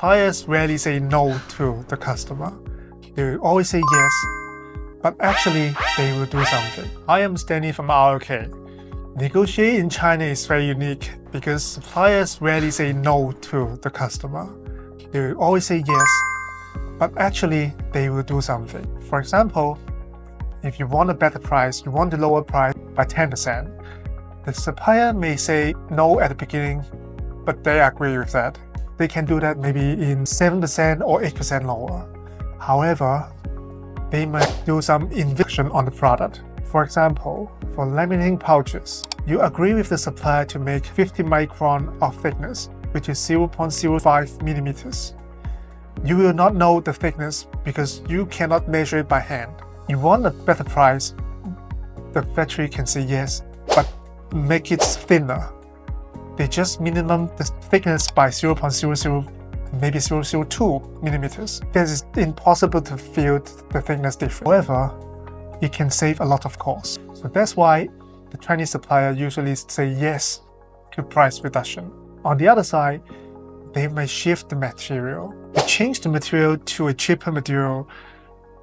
Suppliers rarely say no to the customer. They will always say yes, but actually they will do something. I am Stanley from RLK. Negotiating in China is very unique because suppliers rarely say no to the customer. They will always say yes, but actually they will do something. For example, if you want a better price, you want to lower price by 10%, the supplier may say no at the beginning, but they agree with that. They can do that maybe in 7% or 8% lower. However, they might do some innovation on the product. For example, for laminating pouches, you agree with the supplier to make 50 micron of thickness, which is 0.05 millimeters. You will not know the thickness because you cannot measure it by hand. You want a better price, the factory can say yes, but make it thinner. They just minimum the thickness by 0.00, maybe 0.02 millimeters. Because it's impossible to feel the thickness difference. However, it can save a lot of cost. So that's why the Chinese supplier usually say yes to price reduction. On the other side, they may shift the material. They change the material to a cheaper material.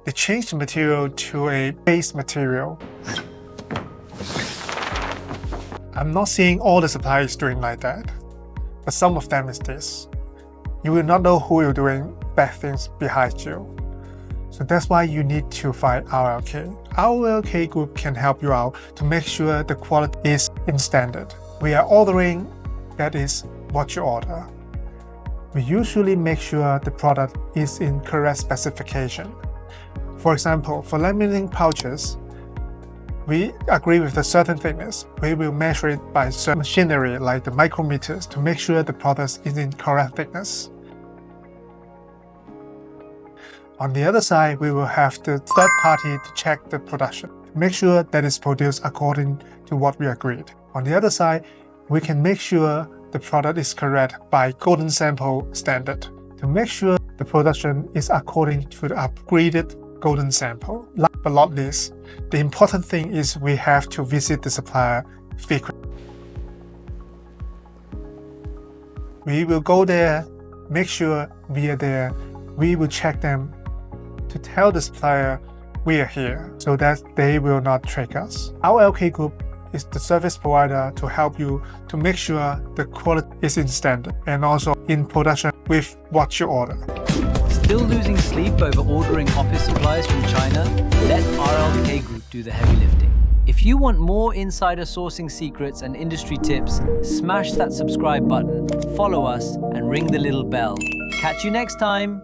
They change the material to a base material. I'm not seeing all the suppliers doing like that, but some of them is this. You will not know who is doing bad things behind you. So that's why you need to find RLK. RLKGroup can help you out to make sure the quality is in standard. We are ordering, that is what you order. We usually make sure the product is in correct specification. For example, for laminating pouches, we agree with a certain thickness. We will measure it by certain machinery like the micrometers to make sure the product is in correct thickness. On the other side, we will have the third party to check the production, to make sure that it's produced according to what we agreed. On the other side, we can make sure the product is correct by golden sample standard, to make sure the production is according to the upgraded golden sample. Last but not least, the important thing is we have to visit the supplier frequently. We will go there, make sure we are there. We will check them to tell the supplier we are here so that they will not trick us. Our RLKGroup is the service provider to help you to make sure the quality is in standard and also in production with what you order. Still losing sleep over ordering office supplies from China? Let RLKGroup do the heavy lifting. If you want more insider sourcing secrets and industry tips, smash that subscribe button, follow us, and ring the little bell. Catch you next time!